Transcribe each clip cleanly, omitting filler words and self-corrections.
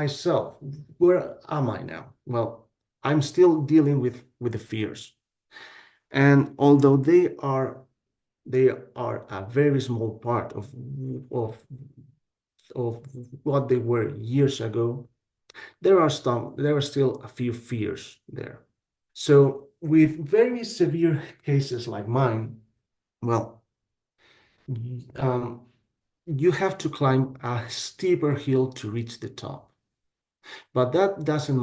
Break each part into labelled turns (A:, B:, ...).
A: myself, where am I now? Well, I'm still dealing with the fears. And although they are a very small part of of what they were years ago, there are still a few fears there. So with very severe cases like mine, well, um, you have to climb a steeper hill to reach the top. But that doesn't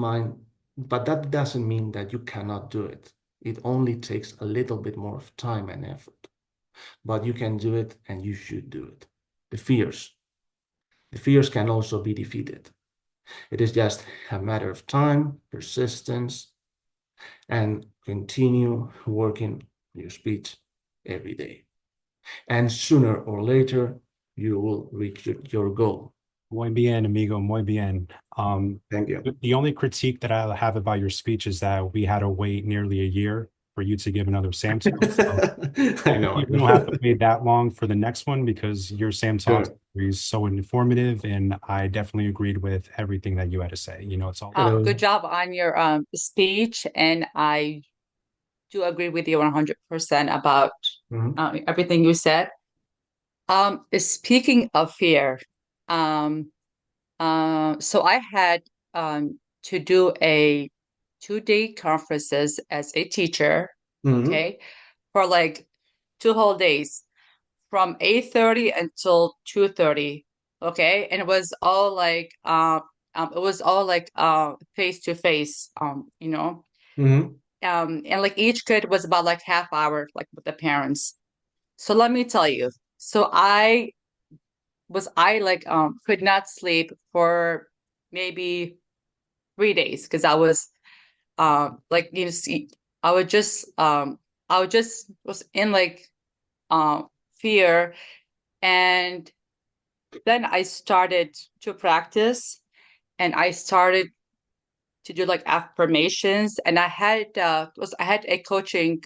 A: mean that you cannot do it. It only takes a little bit more of time and effort. But you can do it and you should do it. The fears. The fears can also be defeated. It is just a matter of time, persistence, and continue working your speech every day. And sooner or later, you will reach your goal.
B: Muy bien, amigo, muy bien.
A: Thank you.
B: The only critique that I have about your speech is that we had to wait nearly a year for you to give another Sam talk. So
A: I know,
B: hopefully
A: I
B: we don't have to
A: know.
B: wait that long for the next one because your Sam talk
A: Sure.
B: is so informative, and I definitely agreed with everything that you had to say. It's all
A: Hello.
C: Good job on your speech, and I do agree with you 100% about
A: Mhm.
C: everything you said. Speaking of fear, um, so I had to do a 2-day conferences as a teacher,
A: Mhm.
C: okay, for like 2 whole days from 8:30 until 2:30, okay, and it was all like face to face,
A: Mhm.
C: and like each kid was about like half hour like with the parents. So let me tell you, so I like could not sleep for maybe 3 days because I was like see I was just was in like fear. And then I started to practice, and I started to do like affirmations, and I had a coaching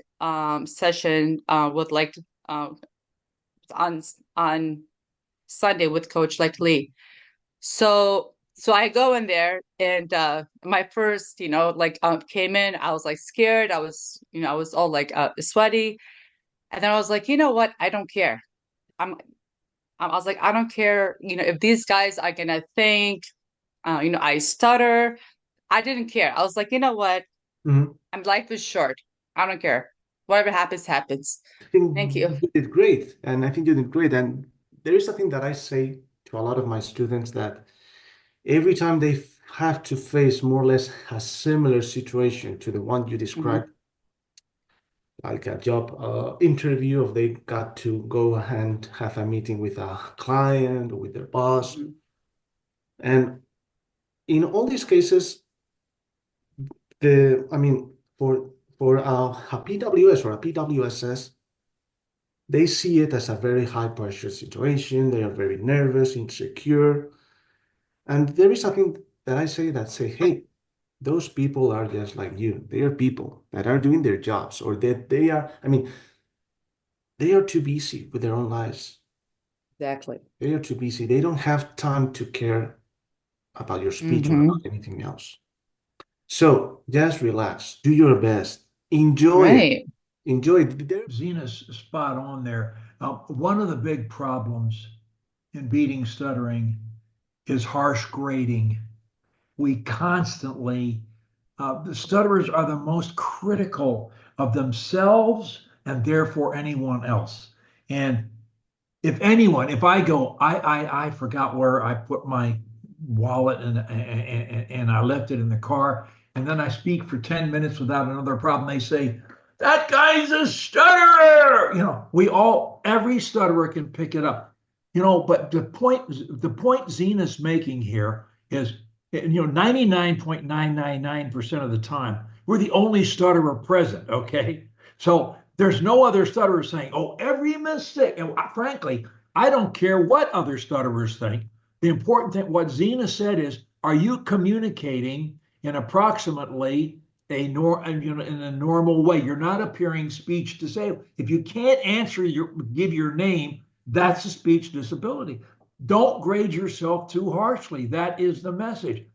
C: session with like uh, on on Sunday with Coach like Lee. So I go in there, and my first, like came in, I was like scared. I was all like sweaty. And then I was like, you know what? I don't care. I'm I was like, I don't care, if these guys are gonna think, I stutter. I didn't care. I was like, you know what?
A: Mhm.
C: Life is short. I don't care. Whatever happens, happens.
A: I think
C: Thank you.
A: you did great, and I think you did great. And there is something that I say to a lot of my students that every time they have to face more or less a similar situation to the one you
C: Mhm.
A: described, like a job interview, if they got to go and have a meeting with a client or with their boss.
C: Mhm.
A: And in all these cases, I mean, for a PWS or a PWSS, they see it as a very high pressure situation. They are very nervous, insecure. And there is something that I say that say, hey, those people are just like you. They are people that are doing their jobs or that they are, I mean, they are too busy with their own lives.
C: Exactly.
A: They are too busy. They don't have time to care about your speech or
C: Hmm.
A: about anything else. So just relax, do your best, enjoy it.
C: Right.
A: Enjoy it. There,
D: Zena's spot on there. One of the big problems in beating stuttering is harsh grading. We constantly, the stutterers are the most critical of themselves and therefore anyone else. And if I go, I forgot where I put my wallet and I left it in the car, and then I speak for 10 minutes without another problem, they say, that guy's a stutterer. Every stutterer can pick it up. But the point Zena's making here is, 99.999% of the time, we're the only stutterer present, okay? So there's no other stutterer saying, oh, every mistake. And frankly, I don't care what other stutterers think. The important thing, what Zena said is, are you communicating in approximately in a normal way? You're not appearing speech disabled. If you can't give your name, that's a speech disability. Don't grade yourself too harshly. That is the message.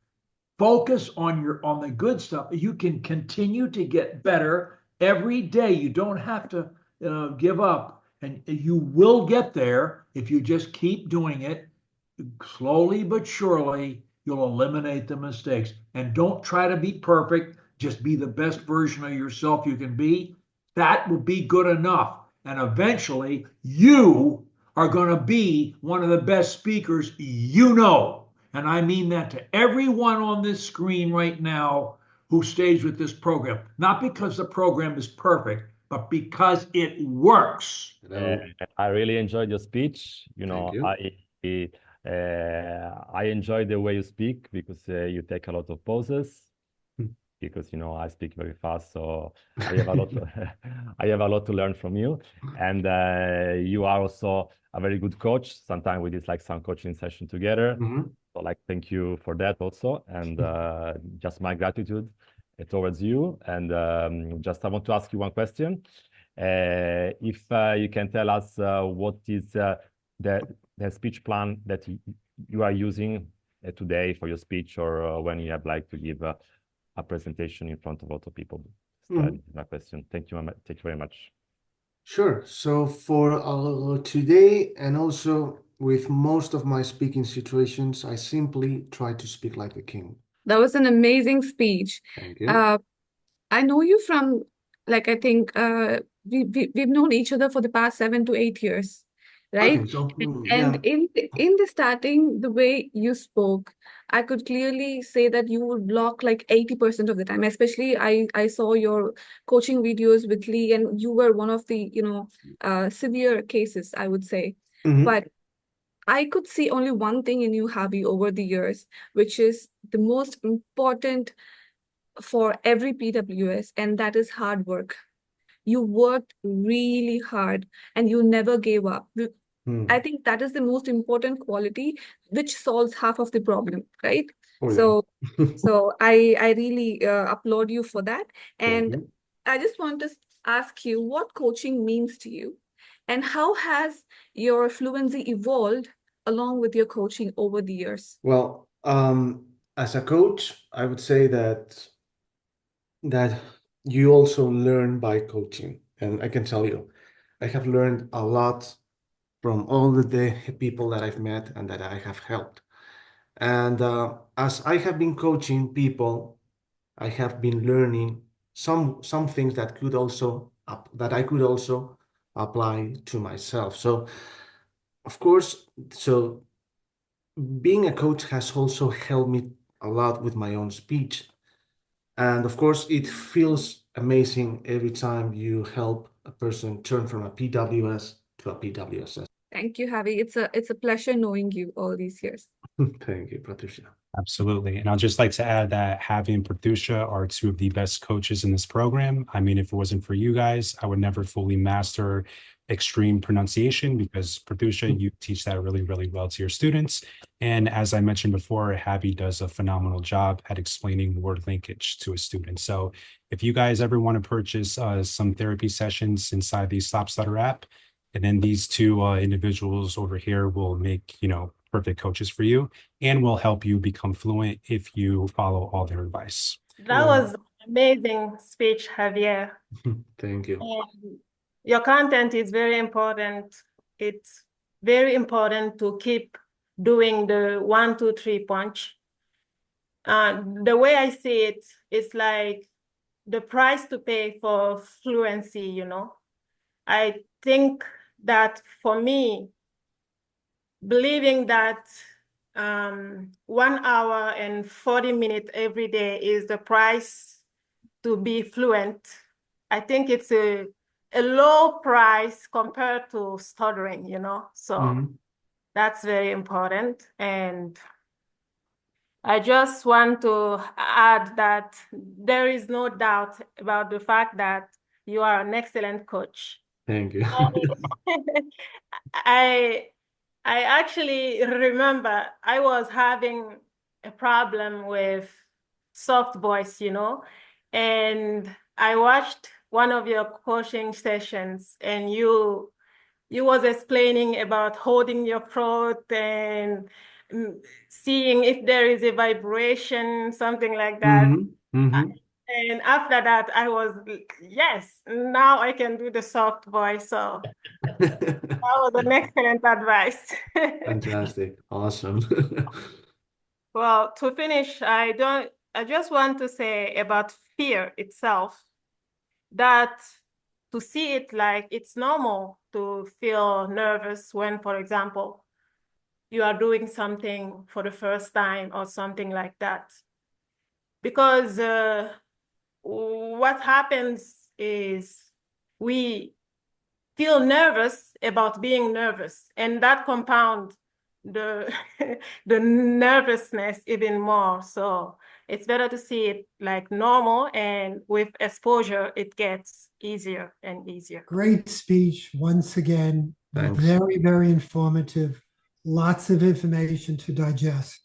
D: Focus on the good stuff. You can continue to get better every day. You don't have to give up, and you will get there if you just keep doing it. Slowly but surely, you'll eliminate the mistakes. And don't try to be perfect. Just be the best version of yourself you can be. That will be good enough. And eventually, you are going to be one of the best speakers you know. And I mean that to everyone on this screen right now who stays with this program. Not because the program is perfect, but because it works.
E: I really enjoyed your speech. You know,
A: Thank you.
E: I enjoy the way you speak because you take a lot of pauses.
A: Hmm.
E: Because I speak very fast, so I have a lot. I have a lot to learn from you, and you are also a very good coach. Sometimes we did like some coaching session together.
A: Mhm.
E: So like, thank you for that also, and just my gratitude towards you. And just I want to ask you one question. If you can tell us what is the speech plan that you are using today for your speech, or when you have like to give a presentation in front of a lot of people. This is my question. Thank you very much.
A: Sure. So for today, and also with most of my speaking situations, I simply try to speak like a king.
F: That was an amazing speech.
A: Thank you.
F: I know you from, like, I think we've known each other for the past 7 to 8 years, right?
A: Okay, so
F: And
A: yeah.
F: in the starting, the way you spoke, I could clearly say that you would block like 80% of the time. Especially, I saw your coaching videos with Lee, and you were one of the, severe cases, I would say.
A: Mhm.
F: But I could see only one thing in you, Javi, over the years, which is the most important for every PWS, and that is hard work. You worked really hard and you never gave up.
A: Hmm.
F: I think that is the most important quality, which solves half of the problem, right?
A: Oh, yeah.
F: So I really applaud you for that.
A: Thank
F: And
A: you.
F: I just want to ask you what coaching means to you, and how has your fluency evolved along with your coaching over the years?
A: Well, as a coach, I would say that you also learn by coaching, and I can tell you, I have learned a lot from all the people that I've met and that I have helped. And as I have been coaching people, I have been learning some things that that I could also apply to myself. So, of course, so being a coach has also helped me a lot with my own speech. And of course, it feels amazing every time you help a person turn from a PWS to a PWSS.
F: Thank you, Javi. It's a pleasure knowing you all these years.
A: Thank you, Patricia.
B: Absolutely. And I'd just like to add that Javi and Patricia are two of the best coaches in this program. I mean, if it wasn't for you guys, I would never fully master extreme pronunciation, because Patricia, you teach that really, really well to your students. And as I mentioned before, Javi does a phenomenal job at explaining word linkage to a student. So if you guys ever want to purchase some therapy sessions inside the StopStutter app, and then these two individuals over here will make, perfect coaches for you, and will help you become fluent if you follow all their advice.
G: That was an amazing speech, Javier.
A: Thank you.
G: And your content is very important. It's very important to keep doing the 1, 2, 3 punch. The way I see it, it's like the price to pay for fluency, I think that for me, believing that 1 hour and 40 minutes every day is the price to be fluent, I think it's a low price compared to stuttering, so that's very important. And I just want to add that there is no doubt about the fact that you are an excellent coach.
A: Thank you.
G: I actually remember I was having a problem with soft voice, and I watched one of your coaching sessions, and you was explaining about holding your throat and seeing if there is a vibration, something like that. And after that, I was, yes, now I can do the soft voice. So that was an excellent advice.
A: Fantastic. Awesome.
G: Well, to finish, I just want to say about fear itself, that to see it like it's normal to feel nervous when, for example, you are doing something for the first time or something like that. Because what happens is we feel nervous about being nervous, and that compounds the the nervousness even more. So it's better to see it like normal, and with exposure, it gets easier and easier.
H: Great speech once again.
A: Thanks.
H: Very, very informative. Lots of information to digest.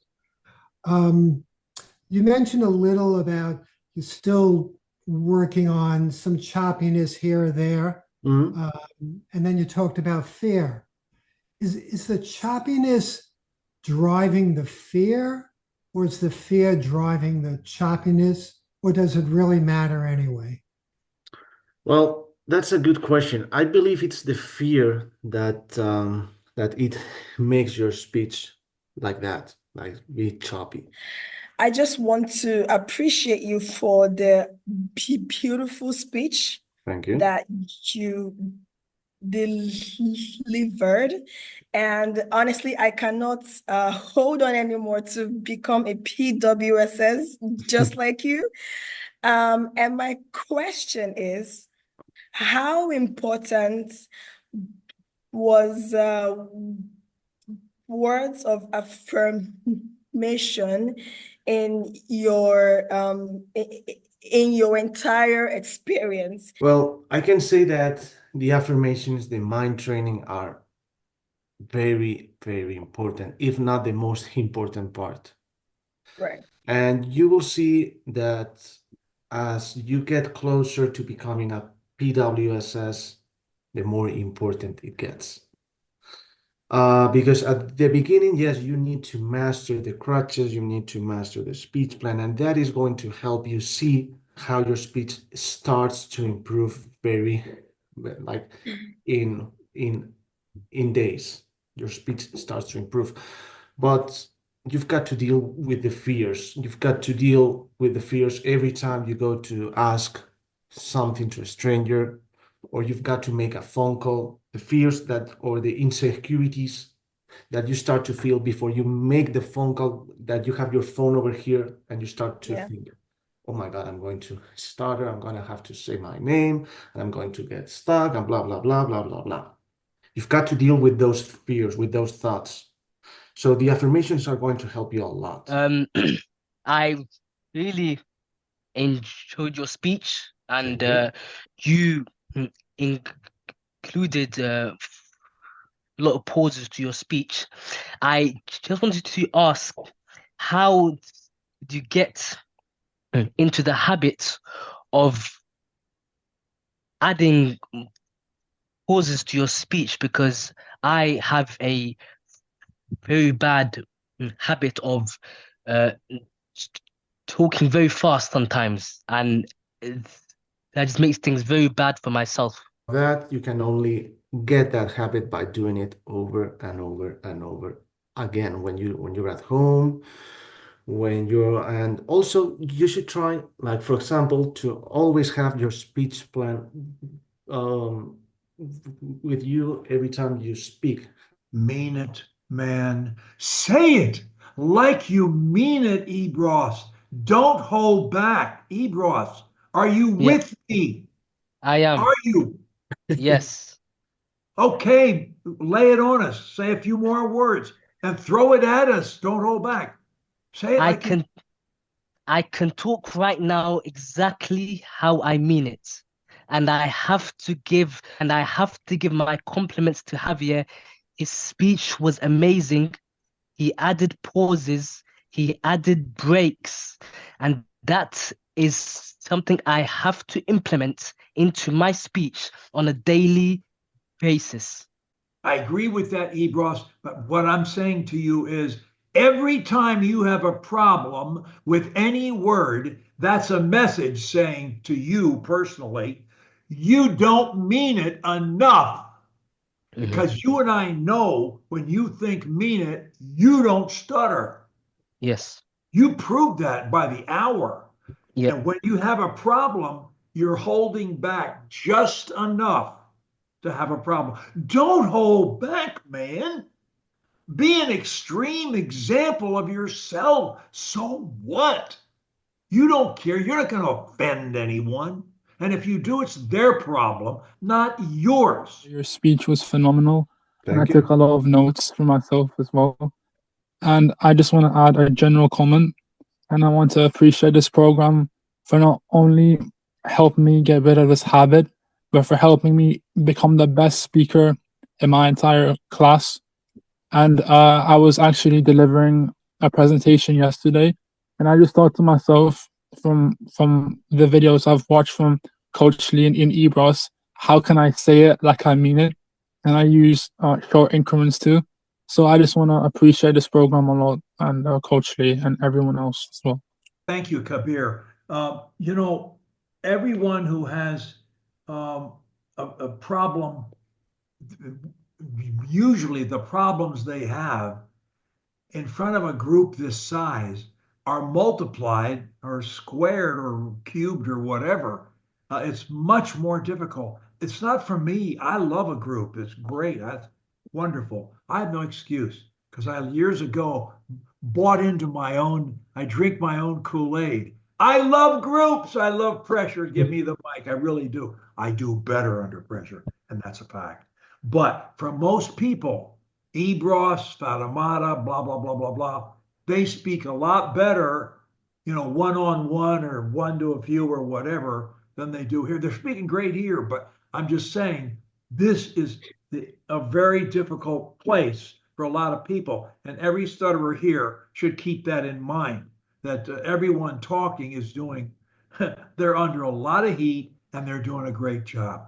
H: You mentioned a little about you're still working on some choppiness here or there. And then you talked about fear. Is the choppiness driving the fear, or is the fear driving the choppiness, or does it really matter anyway?
A: Well, that's a good question. I believe it's the fear that that it makes your speech like that, like be choppy.
I: I just want to appreciate you for the beautiful speech
A: Thank you.
I: that you delivered. And honestly, I cannot hold on anymore to become a PWSS just like you. And my question is, how important was words of affirmation in your entire experience?
A: Well, I can say that the affirmations, the mind training are very, very important, if not the most important part.
I: Right.
A: And you will see that as you get closer to becoming a PWSS, the more important it gets. Because at the beginning, yes, you need to master the crutches, you need to master the speech plan, and that is going to help you see how your speech starts to improve very, like in days, your speech starts to improve. But you've got to deal with the fears. You've got to deal with the fears every time you go to ask something to a stranger, or you've got to make a phone call. The fears that, or the insecurities that you start to feel before you make the phone call, that you have your phone over here and you start to think, oh my God, I'm going to stutter, I'm going to have to say my name, and I'm going to get stuck, and blah, blah, blah, blah, blah, blah. You've got to deal with those fears, with those thoughts. So the affirmations are going to help you a lot.
J: I really enjoyed your speech, and
A: Thank
J: you included a lot of pauses to your speech. I just wanted to ask, how do you get into the habit of adding pauses to your speech? Because I have a very bad habit of talking very fast sometimes, and that just makes things very bad for myself.
A: that you can only get that habit by doing it over and over and over again when you're at home, and also you should try, like, for example, to always have your speech plan with you every time you speak.
D: Mean it, man. Say it like you mean it, Ebros. Don't hold back. Ebros, are you with me?
J: I am.
D: Are you?
J: Yes.
D: Okay, lay it on us. Say a few more words and throw it at us. Don't hold back. Say it like
J: I can talk right now exactly how I mean it. And I have to give my compliments to Javier. His speech was amazing. He added pauses, he added breaks, and that is something I have to implement into my speech on a daily basis.
D: I agree with that, Ebros, but what I'm saying to you is Every time you have a problem with any word, that's a message saying to you personally, you don't mean it enough. Because you and I know when you think mean it, you don't stutter.
J: Yes.
D: You prove that by the hour.
J: Yep.
D: And when you have a problem, you're holding back just enough to have a problem. Don't hold back, man. Be an extreme example of yourself. So what? You don't care. You're not going to offend anyone. And if you do, it's their problem, not yours.
K: Your speech was phenomenal. And I
A: Thank
K: took
A: you.
K: a lot of notes for myself as well. And I just want to add a general comment. And I want to appreciate this program for not only helping me get rid of this habit, but for helping me become the best speaker in my entire class. And I was actually delivering a presentation yesterday, and I just thought to myself, from the videos I've watched from Coach Lee in Ebros, how can I say it like I mean it? And I use short increments too. So I just want to appreciate this program a lot, and Coach Lee and everyone else as well.
D: Thank you, Kabir. You know, everyone who has a problem, usually the problems they have in front of a group this size are multiplied or squared or cubed or whatever. It's much more difficult. It's not for me. I love a group. It's great. That's wonderful. I have no excuse because I years ago bought into my own, I drink my own Kool-Aid. I love groups. I love pressure. Give me the mic. I really do. I do better under pressure, and that's a fact. But for most people, Ebros, Fatamata, blah, blah, blah, blah, blah, they speak a lot better, you know, one-on-one or one to a few or whatever than they do here. They're speaking great here, but I'm just saying this is a very difficult place for a lot of people. And every stutterer here should keep that in mind, that everyone talking is doing, they're under a lot of heat and they're doing a great job.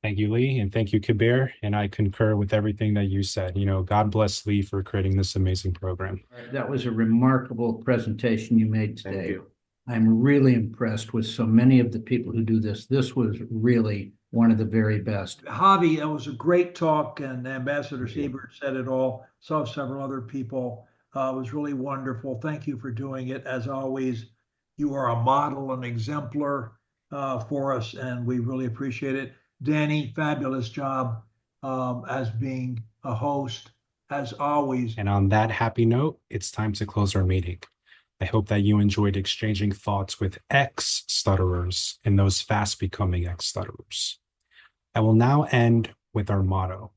B: Thank you, Lee, and thank you, Kabir. And I concur with everything that you said. You know, God bless Lee for creating this amazing program.
L: That was a remarkable presentation you made
A: Thank
L: today.
A: you.
L: I'm really impressed with so many of the people who do this. This was really one of the very best.
D: Javi, that was a great talk, and Ambassador Siebert said it all. So have several other people. It was really wonderful. Thank you for doing it. As always, you are a model, an exemplar for us, and we really appreciate it. Danny, fabulous job as being a host, as always.
B: And on that happy note, it's time to close our meeting. I hope that you enjoyed exchanging thoughts with ex-stutterers and those fast becoming ex-stutterers. I will now end with our motto.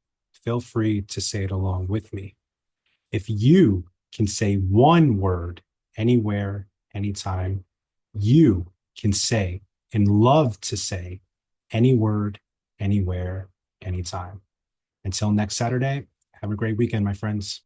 B: Feel free to say it along with me. If you can say one word anywhere, anytime, you can say and love to say any word, anywhere, anytime. Until next Saturday, have a great weekend, my friends.